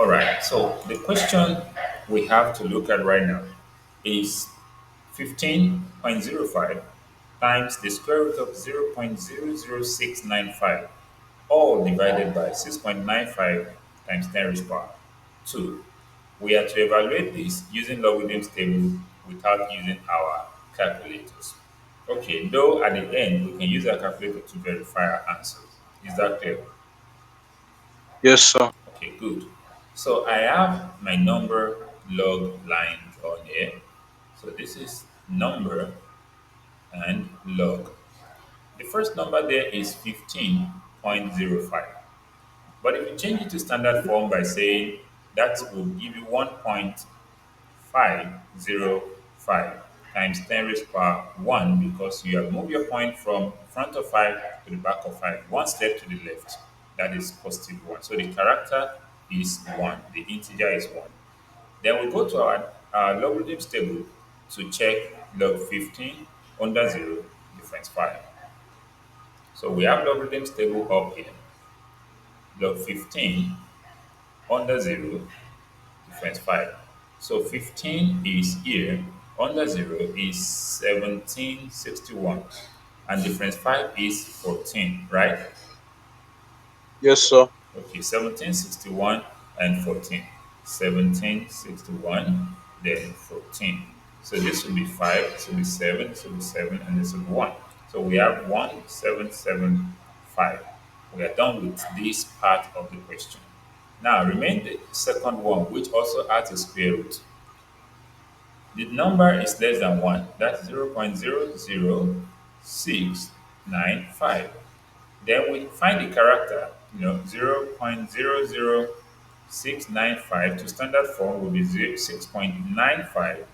All right. So the question we have to look at right now is 15.05 times the square root of 0.00695, all divided by 6.95 times 10 raised to power 2. We are to evaluate this using logarithms table without using our calculators. Okay, though at the end we can use our calculator to verify our answers. Is that clear? Yes, sir. Okay, good. So I have my number log line drawn here. So this is number and log. The first number there is 15.05. But if you change it to standard form by saying that will give you 1.505 times 10 raised to power 1, because you have moved your point from front of 5 to the back of 5, one step to the left. That is positive 1. So the character is 1, the integer is 1. Then we go to our logarithms table to check log 15 under 0 difference 5. So we have logarithms table up here. Log 15 under 0 difference 5. So 15 is here, under 0 is 1761, and difference 5 is 14, right? Yes, sir. Okay, 1761 and 14. 1761, then 14. So this will be 5, this will be 7, this will be 7, and this will be 1. So we have 1775. We are done with this part of the question. Now remain the second one, which also adds a square root. The number is less than 1. That's 0.00695. Then we find the character, 0.00695 to standard form will be 6.95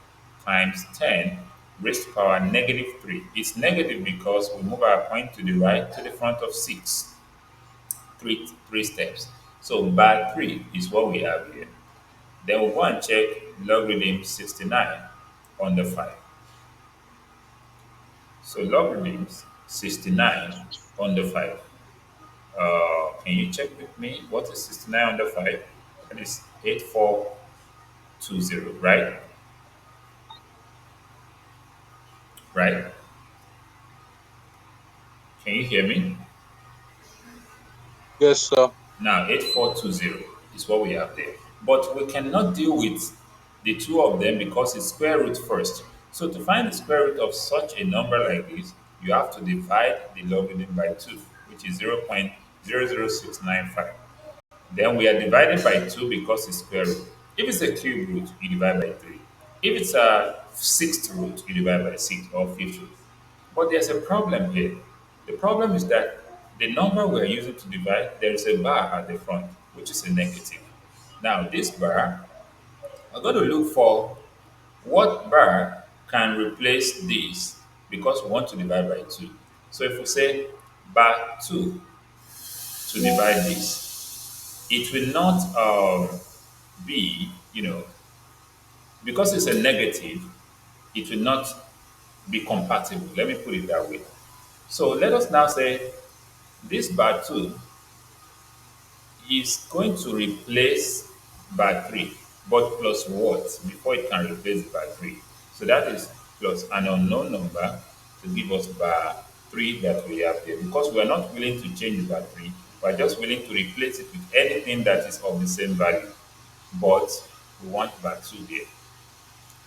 times 10 raised to power negative 3. It's negative because we move our point to the right to the front of 6, three steps. So bar 3 is what we have here. Then we'll go and check logarithm 69 under 5. So logarithms 69 under 5. Can you check with me what is 69 under 5? That is 8420, right? Right? Can you hear me? Yes, sir. Now, 8420 is what we have there. But we cannot deal with the two of them because it's square root first. So to find the square root of such a number like this, you have to divide the logarithm by 2, which is 0.00695. Then we are divided by 2 because it's square root. If it's a cube root, you divide by 3. If it's a sixth root, you divide by 6 or fifth root. But there's a problem here. The problem is that the number we're using to divide, there is a bar at the front, which is a negative. Now, this bar, I'm going to look for what bar can replace this because we want to divide by 2. So if we say bar 2 to divide this, it will not be, because it's a negative, it will not be compatible. Let me put it that way. So let us now say this bar 2 is going to replace bar 3, but plus what before it can replace bar 3? So that is plus an unknown number to give us bar 3 that we have there. Because we are not willing to change bar 3, we are just willing to replace it with anything that is of the same value. But we want bar 2 there.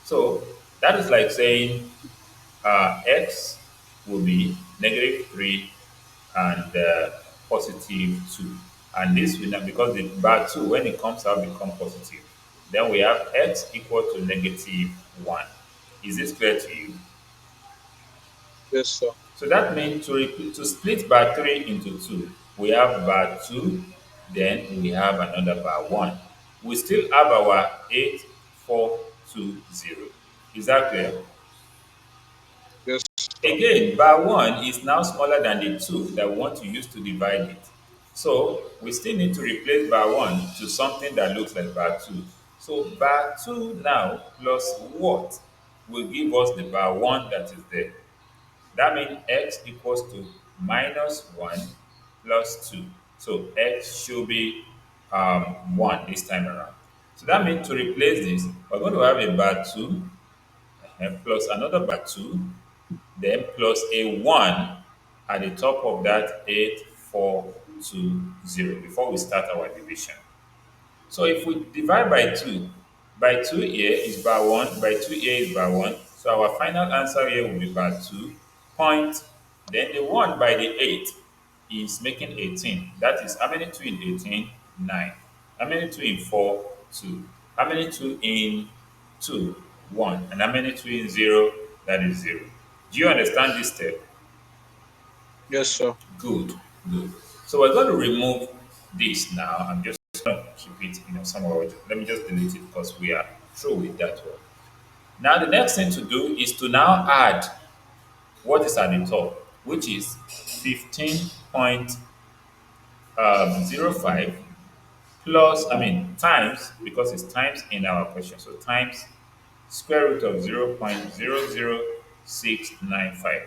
So that is like saying x will be negative 3 and positive 2. And this will not, because the bar 2, when it comes out, become positive. Then we have x equal to negative 1. Is this clear to you? Yes, sir. So that means to split bar 3 into 2, we have bar 2, then we have another bar 1. We still have our 8420. Is that clear? Yes, sir. Again, bar 1 is now smaller than the 2 that we want to use to divide it. So we still need to replace bar 1 to something that looks like bar 2. So bar 2 now plus what will give us the bar 1 that is there. That means x equals to minus 1 plus 2. So x should be 1 this time around. So that means to replace this, we're going to have a bar 2 plus another bar 2, then plus a 1 at the top of that 8420 before we start our division. So if we divide by 2 here is bar 1, by 2 here is bar 1. So our final answer here will be bar 2 point. Then the 1 by the 8 is making 18. That is how many 2 in 18? 9. How many 2 in 4? 2. How many 2 in 2? 1. And how many 2 in 0? That is 0. Do you understand this step? Yes, sir. Good, good. So we're going to remove this now. I'm just going to keep it, somewhere. Let me just delete it because we are through with that one. Now the next thing to do is to now add what is at the top, which is 15.05 plus, times, because it's times in our question. So times square root of 0.00695.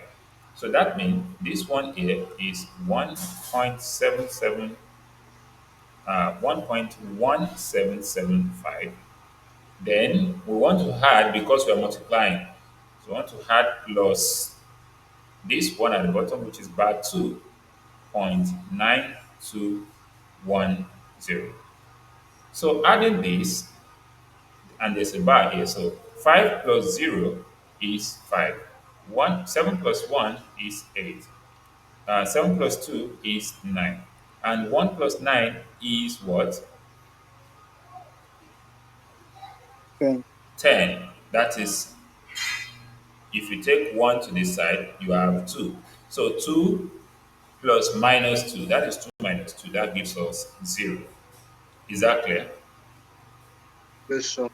So that means this one here is 1.1775. Then we want to add, because we are multiplying, so we want to add plus this one at the bottom, which is bar 2.9210. So adding this, and there's a bar here. So 5 plus 0 is 5. 7 plus 1 is 8. 7 plus 2 is 9. And 1 plus 9 is what? 10. 10. That is, if you take 1 to this side, you have 2. So 2 plus minus 2, that is 2 minus 2, that gives us 0. Is that clear? Yes, sir.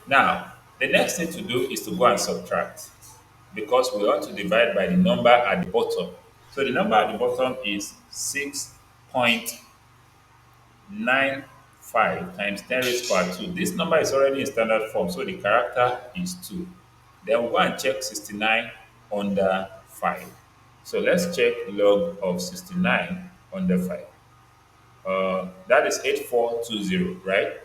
Now, the next thing to do is to go and subtract, because we want to divide by the number at the bottom. So the number at the bottom is 6.95 times 10 raised to power 2. This number is already in standard form, so the character is 2. Then we'll go and check 69 under 5. So let's check log of 69 under 5. That is 8420, right?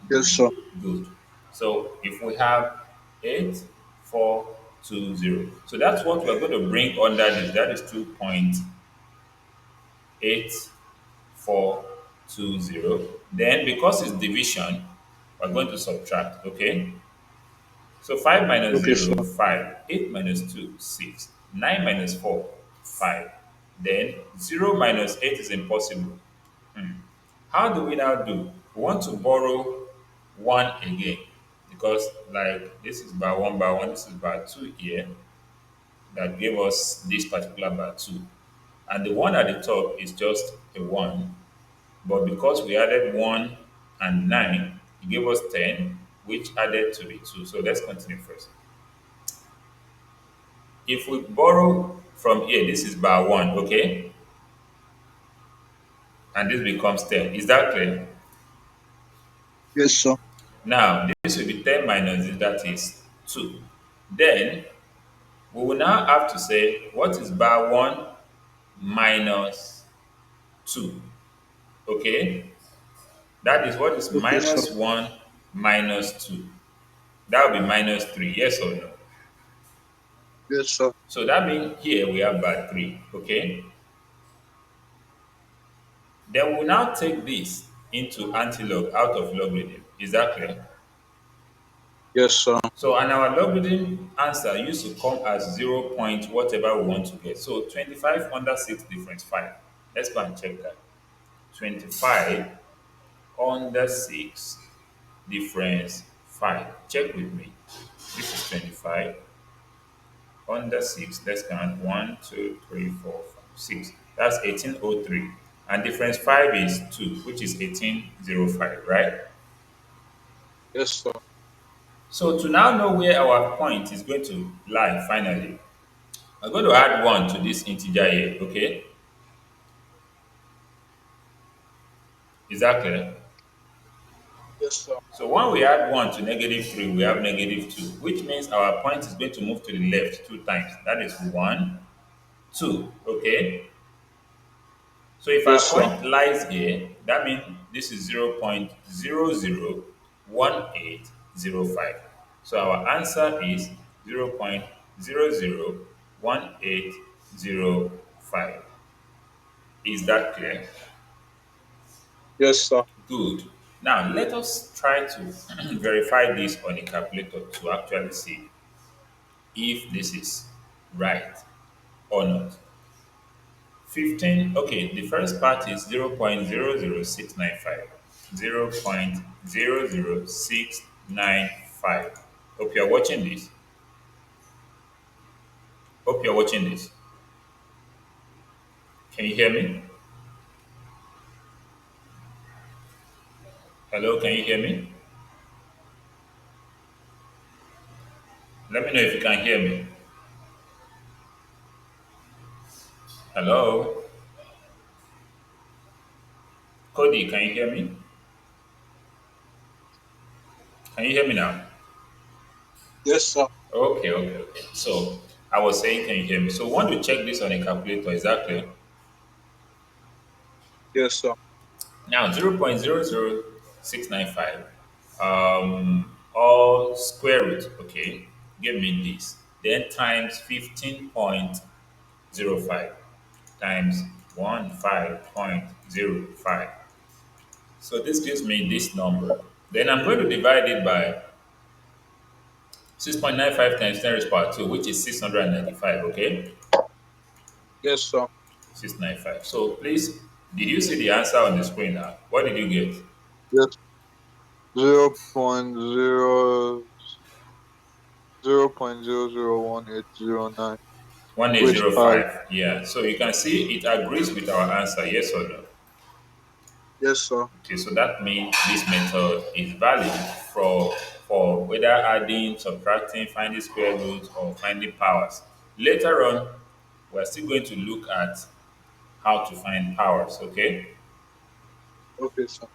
Yes, sir. Good. So if we have 8420, so that's what we're going to bring under this. That is 2.8420. Then because it's division, we're going to subtract, okay? So 5 minus Okay, 0, sir. 5. 8 minus 2, 6. 9 minus 4, 5. Then 0 minus 8 is impossible. How do we now do? We want to borrow 1 again, because like this is bar 1 bar 1, this is bar 2 here that gave us this particular bar 2. And the one at the top is just a 1, but because we added 1 and 9, it gave us 10, which added to the 2. So let's continue first. If we borrow from here, this is bar 1, okay? And this becomes 10. Is that clear? Yes, sir. Now, this will be 10 minus this, that is 2. Then, we will now have to say, what is bar 1 minus 2? Okay? That is, what is Okay, sir. minus 1 minus 2? That will be minus 3, yes or no? Yes, sir. So that means here we have bar 3, okay? Then we'll now take this into antilog out of logarithm. Is that clear? Yes, sir. So, and our logarithm answer used to come as 0 point whatever we want to get. So 25 under 6 difference 5. Let's go and check that. 25 under 6 difference 5. Check with me. This is 25 under 6. Let's count 1, 2, 3, 4, 5, 6. That's 1803. And difference 5 is 2, which is 1805, right? Yes, sir. So to now know where our point is going to lie finally, I'm going to add 1 to this integer here, okay? Is that clear? Yes, sir. So when we add 1 to negative 3, we have negative 2, which means our point is going to move to the left 2 times. That is 1, 2, okay? So if Yes, our sir. point lies here, That means this is 0.001805. So our answer is 0.001805. Is that clear? Yes, sir. Good. Now let us try to verify this on a calculator to actually see if this is right or not. 15, okay, the first part is 0.00695. 0.00695. Hope you're watching this. Hope you're watching this. Can you hear me? Hello, can you hear me? Let me know if you can hear me. Hello? Cody, can you hear me? Can you hear me now? Yes, sir. Okay, okay, okay. So I was saying, can you hear me? So we want to check this on a calculator, is that clear? Yes, sir. Now 0.00695, all square root, okay, give me this. Then times 15.05 times 15.05. So this gives me this number. Then I'm going to divide it by 6.95 times 10 raised to power 2, which is 695, okay? Yes, sir. 695. So please, did you see the answer on the screen now? What did you get? Yes. 0.001809, which are 1805. Yeah. So you can see it agrees with our answer, yes or no? yes, sir. Okay, so that means this method is valid for whether adding, subtracting, finding square roots, or finding powers. Later on, we're still going to look at how to find powers, okay? Okay, sir.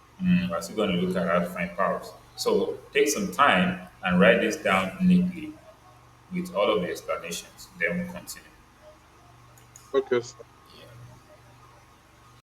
We're still going to look at how to find powers. So take some time and write this down neatly with all of the explanations. Then we'll continue. Okay, sir.